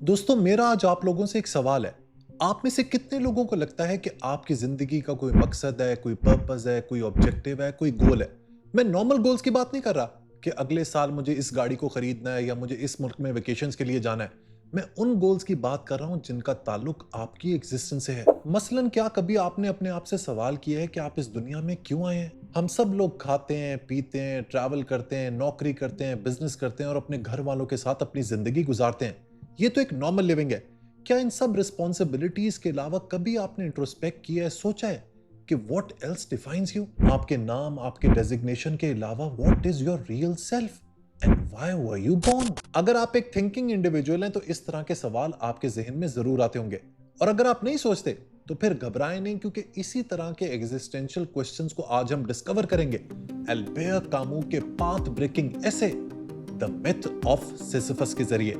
दोस्तों, मेरा आज आप लोगों से एक सवाल है। आप में से कितने लोगों को लगता है कि आपकी ज़िंदगी का कोई मकसद है, कोई पर्पस है, कोई ऑब्जेक्टिव है, कोई गोल है? मैं नॉर्मल गोल्स की बात नहीं कर रहा कि अगले साल मुझे इस गाड़ी को खरीदना है या मुझे इस मुल्क में वेकेशंस के लिए जाना है। मैं उन गोल्स की बात कर रहा हूं जिनका ताल्लुक आपकी एग्जिस्टेंस से है। मसलन क्या कभी आपने अपने आप से सवाल किया है कि आप इस दुनिया में क्यों आए हैं? हम सब लोग खाते हैं, पीते हैं, ट्रैवल करते हैं, नौकरी करते हैं, बिजनेस करते हैं और अपने घर वालों के साथ अपनी जिंदगी गुजारते हैं। ये तो एक नॉर्मल लिविंग है। क्या इन सब रिस्पॉन्सिबिलिटीज के अलावा कभी आपने इंट्रोस्पेक्ट किया है, सोचा है कि व्हाट एल्स डिफाइंस यू? आपके नाम, आपके डेजिग्नेशन के अलावा what is your real self and why were you born? अगर आप एक थिंकिंग इंडिविजुअल हैं तो इस तरह के सवाल आपके जहन में जरूर आते होंगे। और अगर आप नहीं सोचते तो फिर घबराएं नहीं, क्योंकि इसी तरह के एग्जिस्टेंशियल क्वेश्चंस को आज हम डिस्कवर करेंगे अल्बेयर कामू के पाथ ब्रेकिंग ऐसे द मिथ ऑफ सिसिफस के जरिए।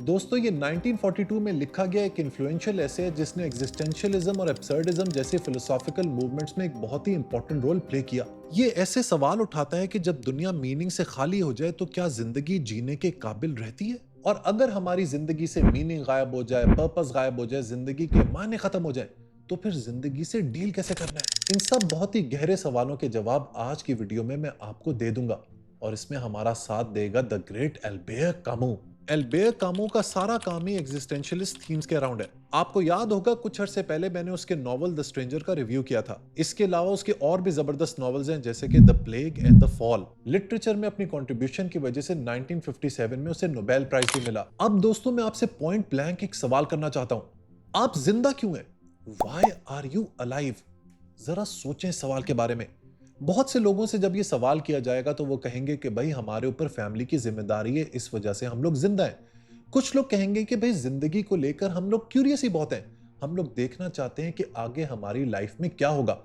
दोस्तों, ये 1942 में लिखा गया एक इन्फ्लुएंशियल ऐसे है जिसने एग्जिस्टेंशियलिज्म और एब्सर्डिज्म जैसे फिलोसॉफिकल मूवमेंट्स में एक बहुत ही इंपॉर्टेंट रोल प्ले किया। ये ऐसे सवाल उठाता है कि जब दुनिया मीनिंग से खाली हो जाए तो क्या जिंदगी जीने के काबिल रहती है? और अगर हमारी जिंदगी से मीनिंग गायब हो जाए, पर्पस गायब हो जाए, जिंदगी के मायने खत्म हो जाए, तो फिर जिंदगी से डील कैसे करना है? इन सब बहुत ही गहरे सवालों के जवाब आज की वीडियो में मैं आपको दे दूंगा। और इसमें हमारा साथ देगा द ग्रेट अल्बेयर कामू। एल्बेयर कामू का सारा काम ही एग्जिस्टेंशियलिस्ट थीम्स के अराउंड है। आपको याद होगा कुछ अरसे पहले मैंने उसके नॉवल द स्ट्रेंजर का रिव्यू किया था। इसके अलावा उसके और भी जबरदस्त नॉवेल्स हैं जैसे कि the plague and the fall. Literature में अपनी कंट्रीब्यूशन की वजह से 1957 में उसे नोबेल प्राइज भी मिला। अब दोस्तों, मैं आपसे पॉइंट ब्लैंक एक सवाल करना चाहता हूं। आप जिंदा क्यों हैं? Why are you alive? जरा सोचें इस सवाल के बारे में। बहुत से लोगों से जब ये सवाल किया जाएगा तो वो कहेंगे कि भाई हमारे ऊपर फैमिली की जिम्मेदारी है, इस वजह से हम लोग जिंदा हैं। कुछ लोग कहेंगे कि भाई जिंदगी को लेकर हम लोग क्यूरियस ही बहुत हैं, हम लोग देखना चाहते हैं कि आगे हमारी लाइफ में क्या होगा।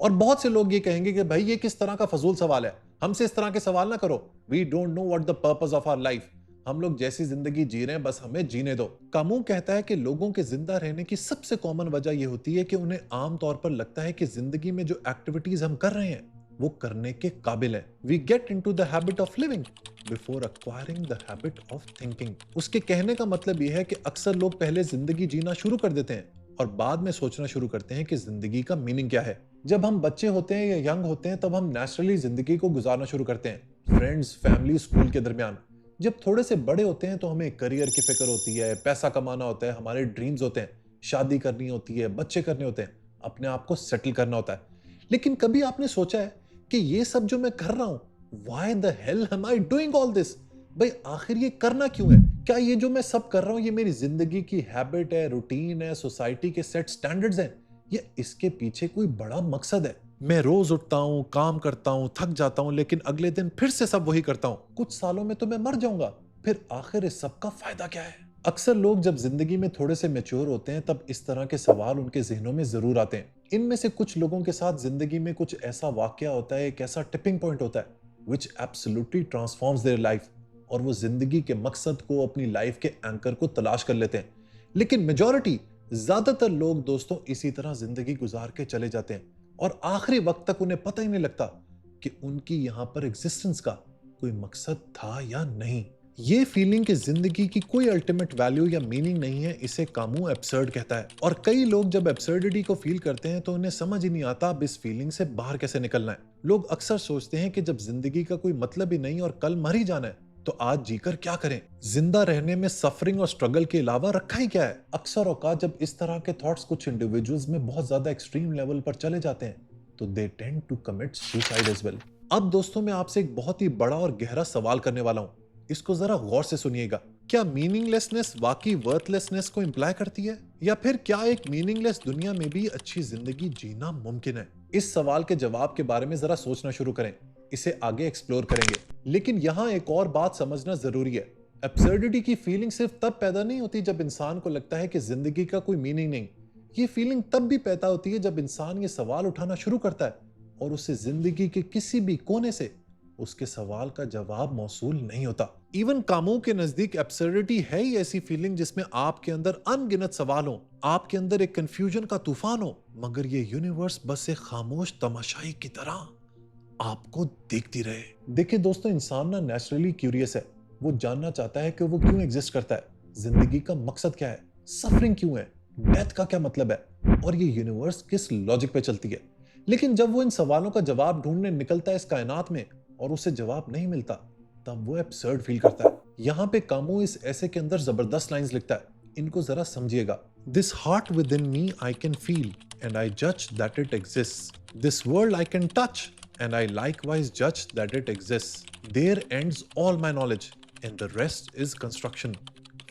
और बहुत से लोग ये कहेंगे कि भाई ये किस तरह का फजूल सवाल है, हमसे इस तरह के सवाल ना करो, we don't know what the purpose of our life, हम लोग जैसी जिंदगी जी रहे हैं बस हमें जीने दो। कामू कहता है कि लोगों के जिंदा रहने की सबसे कॉमन वजह यह होती है कि उन्हें आमतौर पर लगता है कि जिंदगी में जो एक्टिविटीज हम कर रहे हैं वो करने के काबिल है। We get into the habit of living before acquiring the habit of thinking. उसके कहने का मतलब यह है कि अक्सर लोग पहले जिंदगी जीना शुरू कर देते हैं और बाद में सोचना शुरू करते हैं कि जिंदगी का मीनिंग क्या है। जब हम बच्चे होते हैं या यंग होते हैं तब हम नेचुरली जिंदगी को गुजारना शुरू करते हैं, फ्रेंड्स, फैमिली, स्कूल के दरमियान। जब थोड़े से बड़े होते हैं तो हमें करियर की फिक्र होती है, पैसा कमाना होता है, हमारे ड्रीम्स होते हैं, शादी करनी होती है, बच्चे करने होते हैं, अपने आप को सेटल करना होता है। लेकिन कभी आपने सोचा है कि ये सब जो मैं कर रहा हूं, why the hell am I doing all this? भाई आखिर ये करना क्यों है? क्या ये जो मैं सब कर रहा हूं ये मेरी जिंदगी की हैबिट है, रूटीन है, सोसाइटी के सेट स्टैंडर्ड्स हैं, या इसके पीछे कोई बड़ा मकसद है? मैं रोज उठता हूं, काम करता हूं, थक जाता हूं, लेकिन अगले दिन फिर से सब वही करता हूं। कुछ सालों में तो मैं मर जाऊंगा, फिर आखिर इस सब का फायदा क्या है? अक्सर लोग जब जिंदगी में थोड़े से मैच्योर होते हैं तब इस तरह के सवाल उनके जहनों में जरूर आते हैं। इनमें से कुछ लोगों के साथ जिंदगी में कुछ ऐसा वाकया होता है, एक ऐसा टिपिंग पॉइंट होता है विच एब्सोल्युटली ट्रांसफॉर्म्स देयर लाइफ, और वो जिंदगी के मकसद को, अपनी लाइफ के एंकर को तलाश कर लेते हैं। लेकिन मेजॉरिटी, ज्यादातर लोग दोस्तों इसी तरह जिंदगी गुजार के चले जाते हैं और आखिरी वक्त तक उन्हें पता ही नहीं लगता कि उनकी यहां पर एग्जिस्टेंस का कोई मकसद था या नहीं। ये फीलिंग कि जिंदगी की कोई अल्टीमेट वैल्यू या मीनिंग नहीं है, इसे कामू एब्सर्ड कहता है। और कई लोग जब एब्सर्डिटी को फील करते हैं तो उन्हें समझ ही नहीं आता अब इस फीलिंग से बाहर कैसे निकलना है। लोग अक्सर सोचते हैं कि जब जिंदगी का कोई मतलब ही नहीं और कल मर ही जाना है तो आज जीकर क्या करें? जिंदा रहने में सफरिंग और स्ट्रगल के अलावा रखा ही क्या है? अक्सर औकात जब इस तरह के थॉट्स कुछ इंडिविजुअल्स में बहुत ज्यादा एक्सट्रीम लेवल पर चले जाते हैं तो they tend to commit suicide as well. अब दोस्तों, मैं आपसे एक बहुत ही बड़ा और गहरा सवाल करने वाला हूं, इसको जरा गौर से सुनिएगा। क्या मीनिंगलेसनेस वाकई वर्थलेसनेस को इंप्लाई करती है, या फिर क्या एक मीनिंगलेस दुनिया में भी अच्छी जिंदगी जीना मुमकिन है? इस सवाल के जवाब के बारे में जरा सोचना शुरू करें, इसे आगे एक्सप्लोर करेंगे। लेकिन यहां एक और बात समझना जरूरी है। एब्सर्डिटी की फीलिंग सिर्फ तब पैदा नहीं होती जब इंसान को लगता है कि जिंदगी का कोई मीनिंग नहीं। ये फीलिंग तब भी पैदा होती है जब इंसान ये सवाल उठाना शुरू करता है और उसे जिंदगी के किसी भी कोने से उसके सवाल का जवाब मौसूल नहीं होता। इवन कामू के नजदीक एब्सर्डिटी है ही ऐसी फीलिंग जिसमें आपके अंदर अनगिनत सवाल हो, आपके अंदर एक कंफ्यूजन का तूफान हो, मगर ये यूनिवर्स बस एक खामोश तमाशाई की तरह आपको देखती रहे। देखिए दोस्तों, इंसान ना नेचुरली क्यूरियस है। वो जानना चाहता है कि वो क्यों एग्जिस्ट करता है, जिंदगी का मकसद क्या है, सफरिंग क्यों है, डेथ का क्या मतलब है, और ये यूनिवर्स किस लॉजिक पे चलती है। लेकिन जब वो इन सवालों का जवाब ढूंढने निकलता है इस कायनात में और उसे जवाब नहीं मिलता, तब वो एब्सर्ड फील करता है। यहाँ पे कामू इस ऐसे के अंदर जबरदस्त लाइंस लिखता है, इनको जरा समझिएगा। This heart within me I can feel and I जज that it exist. This world I can touch and I likewise judge that it exists. There ends all my knowledge, and the rest is construction.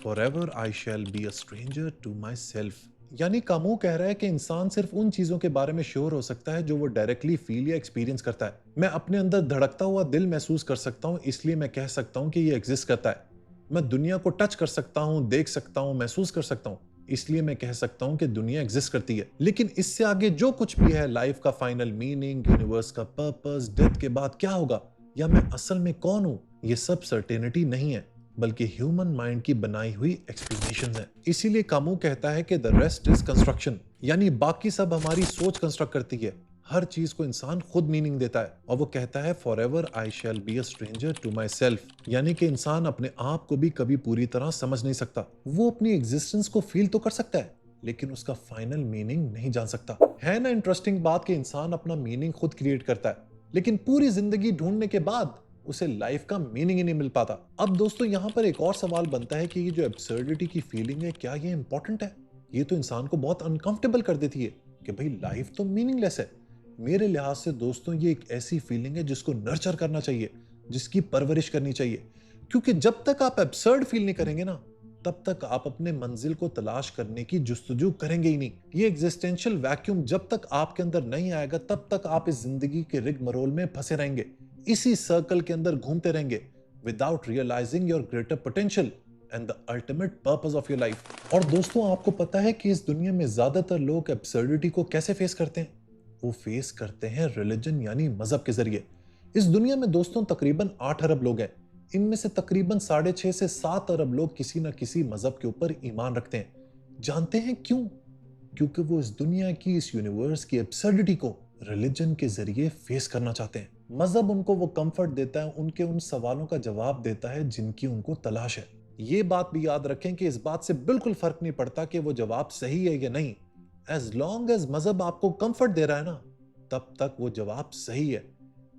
Forever I shall be a stranger to myself. यानी Camus कह रहा है कि इंसान सिर्फ उन चीजों के बारे में श्योर हो सकता है जो वो डायरेक्टली फील या एक्सपीरियंस करता है। मैं अपने अंदर धड़कता हुआ दिल महसूस कर सकता हूँ, इसलिए मैं कह सकता हूँ कि ये एग्जिस्ट करता है। मैं दुनिया को टच कर सकता हूँ, देख सकता हूँ, महसूस कर सकता हूँ, इसलिए मैं कह सकता हूं कि दुनिया एग्जिस्ट करती है। लेकिन इससे आगे जो कुछ भी है, लाइफ का फाइनल मीनिंग, यूनिवर्स का पर्पस, डेथ के बाद क्या होगा, या मैं असल में कौन हूं, ये सब सर्टेनिटी नहीं है, बल्कि ह्यूमन माइंड की बनाई हुई एक्सप्लेनेशंस हैं। इसीलिए कामू कहता है कि द रेस्ट इज कंस्ट्रक्शन, यानी बाकी सब हमारी सोच कंस्ट्रक्ट करती है। हर चीज को इंसान खुद मीनिंग देता है। और वो कहता है forever I shall be a stranger to myself, यानी कि इंसान अपने आप को भी कभी पूरी तरह समझ नहीं सकता। वो अपनी एग्जिस्टेंस को फील तो कर सकता है, लेकिन उसका फाइनल मीनिंग नहीं जान सकता। है ना इंटरेस्टिंग बात कि इंसान अपना मीनिंग खुद क्रिएट करता है, लेकिन पूरी जिंदगी ढूंढने के बाद उसे लाइफ का मीनिंग ही नहीं मिल पाता। अब दोस्तों, यहाँ पर एक और सवाल बनता है कि ये जो एब्सर्डिटी की फीलिंग है, क्या ये इंपॉर्टेंट है? ये तो इंसान को बहुत अनकंफर्टेबल कर देती है कि भाई लाइफ तो मीनिंगलेस है। मेरे लिहाज से दोस्तों, ये एक ऐसी फीलिंग है जिसको नर्चर करना चाहिए, जिसकी परवरिश करनी चाहिए। क्योंकि जब तक आप एब्सर्ड फील नहीं करेंगे ना, तब तक आप अपने मंजिल को तलाश करने की जुस्तजू करेंगे ही नहीं। ये एग्जिस्टेंशियल वैक्यूम जब तक आपके अंदर नहीं आएगा, तब तक आप इस जिंदगी के रिग मरोल में फंसे रहेंगे, इसी सर्कल के अंदर घूमते रहेंगे, without realising your greater potential and the ultimate purpose of your life. और दोस्तों, आपको पता है कि इस दुनिया में ज्यादातर लोग एब्सर्डिटी को कैसे फेस करते हैं? वो फेस करते हैं रिलीजन यानी मजहब के जरिए। इस दुनिया में दोस्तों तकरीबन 8 अरब लोग हैं। इनमें से तकरीबन 6.5 से 7 अरब लोग किसी न किसी मजहब के ऊपर ईमान रखते हैं। जानते हैं क्यों? क्योंकि वो इस दुनिया की, इस यूनिवर्स की एब्सर्डिटी को रिलीजन के जरिए फेस करना चाहते हैं। मजहब उनको वो कंफर्ट देता है, उनके उन सवालों का जवाब देता है जिनकी उनको तलाश है। ये बात भी याद रखें कि इस बात से बिल्कुल फर्क नहीं पड़ता कि वो जवाब सही है या नहीं। एज लॉन्ग एज मजहब आपको कंफर्ट दे रहा है ना, तब तक वो जवाब सही है।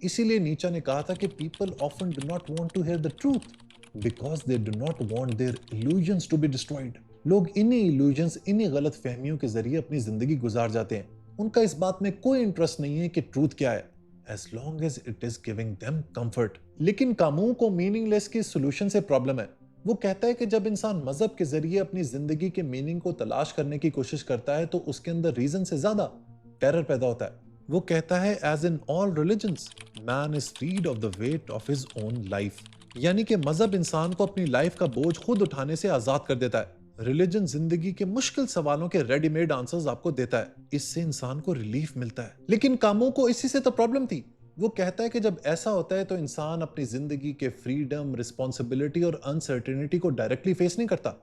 इसीलिए नीचा ने कहा था कि people often do not want to hear the truth because they do not want their illusions to be destroyed. लोग इन्हीं इल्यूजन्स, इन्हीं गलत फहमियों के जरिए अपनी जिंदगी गुजार जाते हैं। उनका इस बात में कोई इंटरेस्ट नहीं है कि ट्रूथ क्या है, as long as it is giving them comfort. लेकिन कामू को मीनिंगलेस की सोल्यूशन से प्रॉब्लम है। वो कहता है कि जब इंसान मजहब के जरिए अपनी जिंदगी के मीनिंग को तलाश करने की कोशिश करता है, तो उसके अंदर रीजन से ज्यादा टेरर पैदा होता है। वो कहता है as in all religions man is freed of the weight of his own life, यानी कि मजहब इंसान को अपनी लाइफ का बोझ खुद उठाने से आजाद कर देता है। रिलीजन जिंदगी के मुश्किल सवालों के रेडीमेड आंसर्स आपको देता है, इससे इंसान को रिलीफ मिलता है। लेकिन कामू को इसी से तो प्रॉब्लम थी। वो कहता है कि जब ऐसा होता है तो इंसान अपनी जिंदगी के फ्रीडम, रिस्पॉन्सिबिलिटी और अनसर्टेनिटी को डायरेक्टली फेस नहीं करता,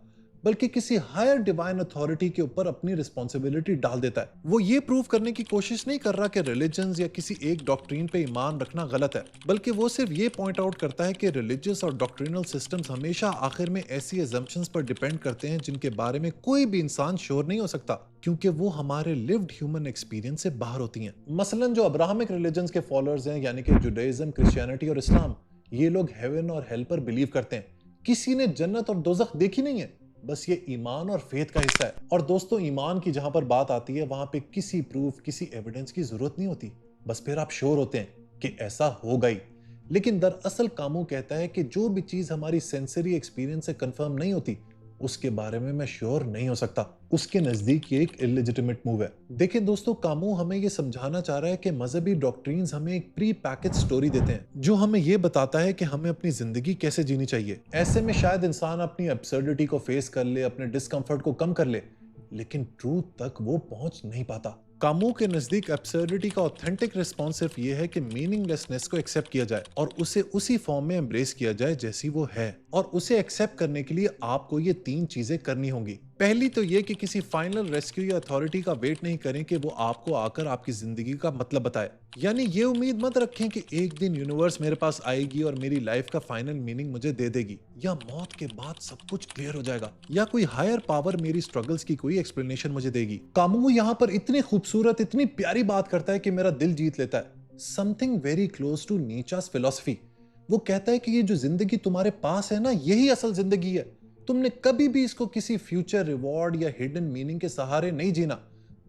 बल्कि किसी हायर डिवाइन अथॉरिटी के ऊपर अपनी रिस्पॉन्सिबिलिटी डाल देता है। वो ये प्रूव करने की कोशिश नहीं कर रहा कि रिलीजन्स या किसी एक डॉक्ट्रीन पे ईमान रखना गलत है, बल्कि वो सिर्फ ये पॉइंट आउट करता है कि रिलीजियस और डॉक्ट्रिनल सिस्टम्स हमेशा आखिर में ऐसी एजम्पशंस पर डिपेंड करते हैं जिनके बारे में कोई भी इंसान श्योर नहीं हो सकता, क्योंकि वो हमारे लिव्ड ह्यूमन एक्सपीरियंस से बाहर होती हैं। मसलन जो अब्राहमिक रिलीजन्स के फॉलोअर्स हैं, यानी कि जुडाइज्म, क्रिश्चियनिटी और इस्लाम, ये लोग हेवन और हेल पर बिलीव करते हैं। किसी ने जन्नत और दोज़ख देखी नहीं है, बस ये ईमान और फेथ का हिस्सा है। और दोस्तों, ईमान की जहां पर बात आती है, वहां पे किसी प्रूफ, किसी एविडेंस की जरूरत नहीं होती, बस फिर आप श्योर होते हैं कि ऐसा होगा ही। लेकिन दरअसल कामू कहता है कि जो भी चीज हमारी सेंसरी एक्सपीरियंस से कंफर्म नहीं होती, उसके बारे में मैं श्योर नहीं हो सकता। उसके नजदीक ये एक इलेजिटिमेट मूव है। देखिए दोस्तों, कामू हमें ये समझाना चाह रहा है कि मजहबी डॉक्ट्रीन्स हमें एक प्री पैकेज स्टोरी देते हैं, जो हमें ये बताता है कि हमें अपनी जिंदगी कैसे जीनी चाहिए। ऐसे में शायद इंसान अपनी एब्सर्डिटी को फेस कर ले, अपने डिस्कम्फर्ट को कम कर ले, लेकिन ट्रूथ तक वो पहुंच नहीं पाता। कामू के नजदीक एब्सर्डिटी का ऑथेंटिक रिस्पॉन्स सिर्फ ये है कि मीनिंगलेसनेस को एक्सेप्ट किया जाए और उसे उसी फॉर्म में एम्ब्रेस किया जाए जैसी वो है। और उसे एक्सेप्ट करने के लिए आपको ये 3 चीजें करनी होंगी। पहली तो ये कि किसी फाइनल रेस्क्यू या अथॉरिटी का वेट नहीं करें कि वो आपको आकर आपकी जिंदगी का मतलब बताए। यानी ये उम्मीद मत रखें कि एक दिन यूनिवर्स मेरे पास आएगी और मेरी लाइफ का फाइनल मीनिंग मुझे दे देगी, या मौत के बाद सब कुछ क्लियर हो जाएगा, या कोई हायर पावर मेरी स्ट्रगल्स की कोई एक्सप्लेनेशन मुझे देगी। कामू यहाँ पर इतनी खूबसूरत, इतनी प्यारी बात करता है कि मेरा दिल जीत लेता है। समथिंग वेरी क्लोज टू नीचास फिलॉसफी। वो कहता है कि ये जो जिंदगी तुम्हारे पास है ना, यही असल जिंदगी है। तुमने कभी भी इसको किसी फ्यूचर रिवॉर्ड या हिडन मीनिंग के सहारे नहीं जीना।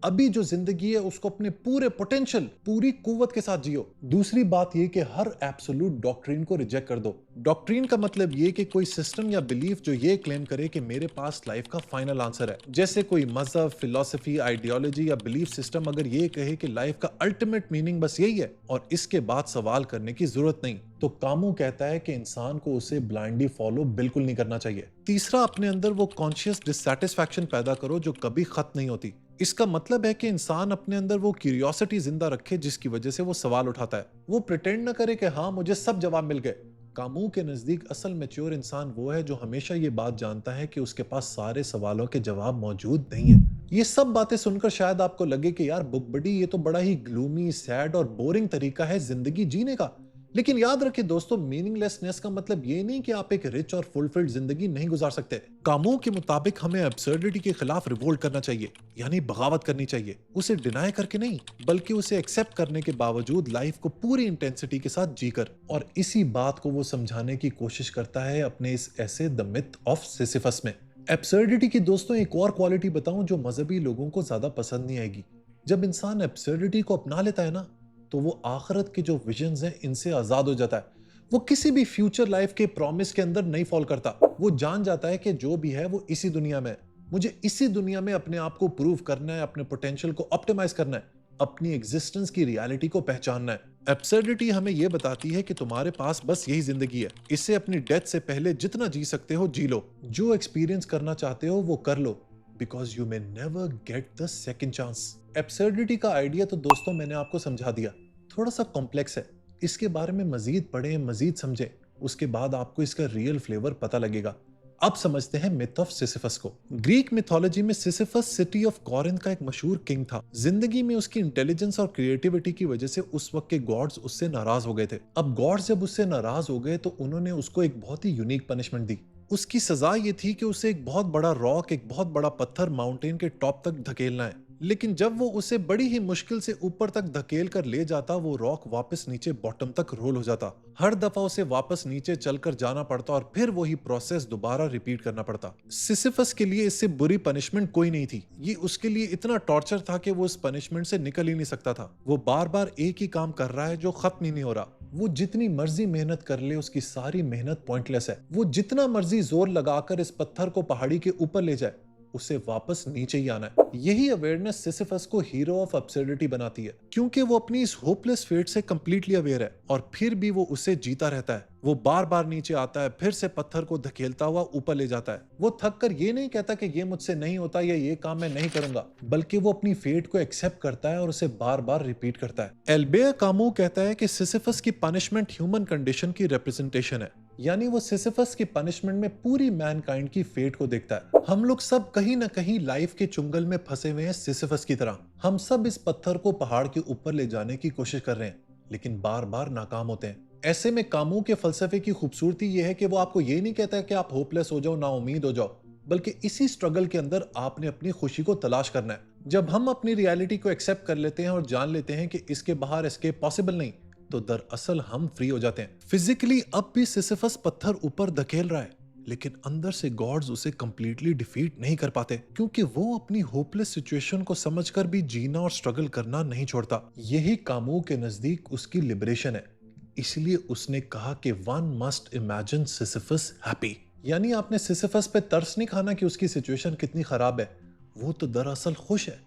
अभी जो जिंदगी है उसको अपने पूरे पोटेंशियल, पूरी कुव्वत के साथ जियो। दूसरी बात ये कि हर एब्सोल्यूट डॉक्ट्रिन को रिजेक्ट कर दो। डॉक्ट्रिन का मतलब ये कि कोई सिस्टम या बिलीफ जो ये क्लेम करे कि मेरे पास लाइफ का फाइनल आंसर है। जैसे कोई मजहब, फिलॉसफी, आइडियोलॉजी या बिलीफ सिस्टम अगर ये कहे कि लाइफ का अल्टीमेट मीनिंग बस यही है और इसके बाद सवाल करने की जरूरत नहीं, तो कामू कहता है कि इंसान को उसे ब्लाइंडली फॉलो बिल्कुल नहीं करना चाहिए। तीसरा, अपने अंदर वो कॉन्शियस डिससैटिस्फैक्शन पैदा करो जो कभी खत्म नहीं होती। इसका मतलब है कि इंसान अपने अंदर वो क्यूरियोसिटी जिंदा रखे जिसकी वजह से वो सवाल उठाता है। वो प्रिटेंड न करे कि हाँ मुझे सब जवाब मिल गए। कामू के नजदीक असल मैच्योर इंसान वो है जो हमेशा ये बात जानता है कि उसके पास सारे सवालों के जवाब मौजूद नहीं है। ये सब बातें सुनकर शायद आपको लगे कि यार बुक बडी, ये तो बड़ा ही ग्लूमी, सैड और बोरिंग तरीका है जिंदगी जीने का। लेकिन याद रखिए दोस्तों, मीनिंगलेसनेस का मतलब ये नहीं कि आप एक रिच और फुलफिल्ड जिंदगी नहीं गुजार सकते। कामों के मुताबिक हमें एब्सर्डिटी के खिलाफ रिवोल्ट करना चाहिए, यानी बगावत करनी चाहिए। उसे डिनाई करके नहीं, बल्कि उसे एक्सेप्ट करने के बावजूद लाइफ को पूरी इंटेंसिटी के साथ जीकर। और इसी बात को वो समझाने की कोशिश करता है अपने इस ऐसे द मिथ ऑफ सिसिफस में। एब्सर्डिटी की दोस्तों एक और क्वालिटी बताऊं जो मजहबी लोगों को ज्यादा पसंद नहीं आएगी। जब इंसान एब्सर्डिटी को अपना लेता है ना, तो वो आखिरत के जो विजन्स हैं इनसे आजाद हो जाता है। वो किसी भी फ्यूचर लाइफ के प्रॉमिस के अंदर नहीं फॉल करता। वो जान जाता है कि जो भी है वो इसी दुनिया में है। मुझे इसी दुनिया में अपने आप को प्रूव करना है, अपने पोटेंशियल को ऑप्टिमाइज करना है, अपनी एग्जिस्टेंस की रियलिटी को पहचानना है। एब्सर्डिटी हमें यह बताती है कि तुम्हारे पास बस यही जिंदगी है, इसे अपनी डेथ से पहले जितना जी सकते हो जी लो, जो एक्सपीरियंस करना चाहते हो वो कर लो, because you may never get the second chance. Absurdity का आइडिया तो दोस्तों मैंने आपको समझा दिया। थोड़ा सा कॉम्प्लेक्स है, इसके बारे में मजीद पढ़ें, मजीद समझें, उसके बाद आपको इसका रियल फ्लेवर पता लगेगा। अब समझते हैं मिथ ऑफ सिसिफस को। ग्रीक मिथोलॉजी में सिसिफस सिटी ऑफ कॉरिंथ का एक मशहूर किंग था। जिंदगी में उसकी इंटेलिजेंस और क्रिएटिविटी की वजह से उस वक्त के गॉड्स उससे नाराज हो गए थे। अब गॉड्स जब उससे नाराज हो गए तो उन्होंने उसको एक बहुत ही यूनिक पनिशमेंट दी। उसकी सजा ये थी कि उसे एक बहुत बड़ा रॉक, एक बहुत बड़ा पत्थर माउंटेन के टॉप तक धकेलना है। लेकिन जब वो उसे बड़ी ही मुश्किल से ऊपर तक धकेल कर ले जाता, वो रॉक वापस नीचे बॉटम तक रोल हो जाता। हर दफा उसे वापस नीचे चलकर जाना पड़ता और फिर वही प्रोसेस दोबारा रिपीट करना पड़ता। सिसिफस के लिए इससे बुरी पनिशमेंट कोई नहीं थी। ये उसके लिए इतना टॉर्चर था कि वो उस पनिशमेंट से निकल ही नहीं सकता था। वो बार बार एक ही काम कर रहा है जो खत्म ही नहीं हो रहा। वो जितनी मर्जी मेहनत कर ले, उसकी सारी मेहनत पॉइंटलेस है। वो जितना मर्जी जोर लगाकर इस पत्थर को पहाड़ी के ऊपर ले जाए, उसे वापस नीचे ही आना है। यही अवेयरनेस सिसिफस को हीरो ऑफ एब्सर्डिटी बनाती है, क्योंकि वो अपनी इस होपलेस फेट से कंप्लीटली अवेयर है और फिर भी वो उसे जीता रहता है। वो बार बार नीचे आता है, फिर से पत्थर को धकेलता हुआ ऊपर ले जाता है। वो थक कर ये नहीं कहता कि ये मुझसे नहीं होता या ये काम मैं नहीं करूंगा, बल्कि वो अपनी फेट को एक्सेप्ट करता है और उसे बार बार रिपीट करता है। एल्बेयर कामू कहता है कि सिसिफस की पनिशमेंट ह्यूमन कंडीशन की रिप्रेजेंटेशन है, यानी वो सिसिफस की पनिशमेंट में पूरी मैनकाइंड की फेट को देखता है। हम लोग सब कहीं ना कहीं लाइफ के चुंगल में फंसे हुए हैं सिसिफस की तरह। हम सब इस पत्थर को पहाड़ के ऊपर ले जाने की कोशिश कर रहे हैं, लेकिन बार बार नाकाम होते हैं। ऐसे में कामू के फलसफे की खूबसूरती यह है कि वो आपको ये नहीं कहता कि आप होपलेस हो जाओ, ना उम्मीद हो जाओ, बल्कि इसी स्ट्रगल के अंदर आपने अपनी खुशी को तलाश करना है। जब हम अपनी रियलिटी को एक्सेप्ट कर लेते हैं और जान लेते हैं कि इसके बाहर एस्केप पॉसिबल नहीं, तो दरअसल हम फ्री हो जाते हैं। फिजिकली अब भी सिसिफस पत्थर ऊपर धकेल रहा है, लेकिन अंदर से गॉड्स उसे कंप्लीटली डिफीट नहीं कर पाते, क्योंकि वो अपनी होपलेस सिचुएशन को समझकर भी जीना और स्ट्रगल करना नहीं छोड़ता। यही कामू के नजदीक उसकी लिबरेशन है। इसलिए उसने कहा कि one must imagine Sisyphus happy, यानी आपने सिसिफस पे तरस नहीं खाना कि उसकी सिचुएशन कितनी खराब है। वो तो दरअसल खुश है,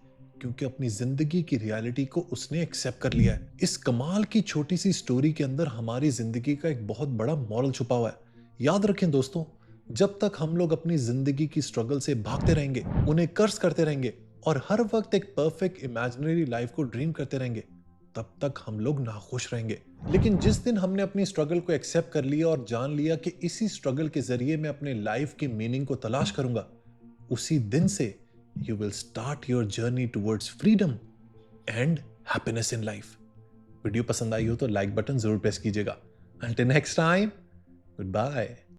क्योंकि अपनी जिंदगी की रियलिटी को उसने एक्सेप्ट कर लिया है। इस कमाल की छोटी सी स्टोरी के अंदर हमारी जिंदगी का एक बहुत बड़ा मॉरल छुपा हुआ है। याद रखें दोस्तों, जब तक हम लोग अपनी जिंदगी की स्ट्रगल से भागते रहेंगे, उन्हें कर्स करते रहेंगे और हर वक्त एक परफेक्ट इमेजिनरी लाइफ को ड्रीम करते रहेंगे, तब तक हम लोग नाखुश रहेंगे। लेकिन जिस दिन हमने अपनी स्ट्रगल को एक्सेप्ट कर लिया और जान लिया कि इसी स्ट्रगल के जरिए मैं अपने लाइफ की मीनिंग को तलाश करूंगा, उसी दिन से you will start your journey towards freedom and happiness in life. Video पसंद आई हो तो लाइक बटन जरूर प्रेस कीजिएगा। Until next time, good bye.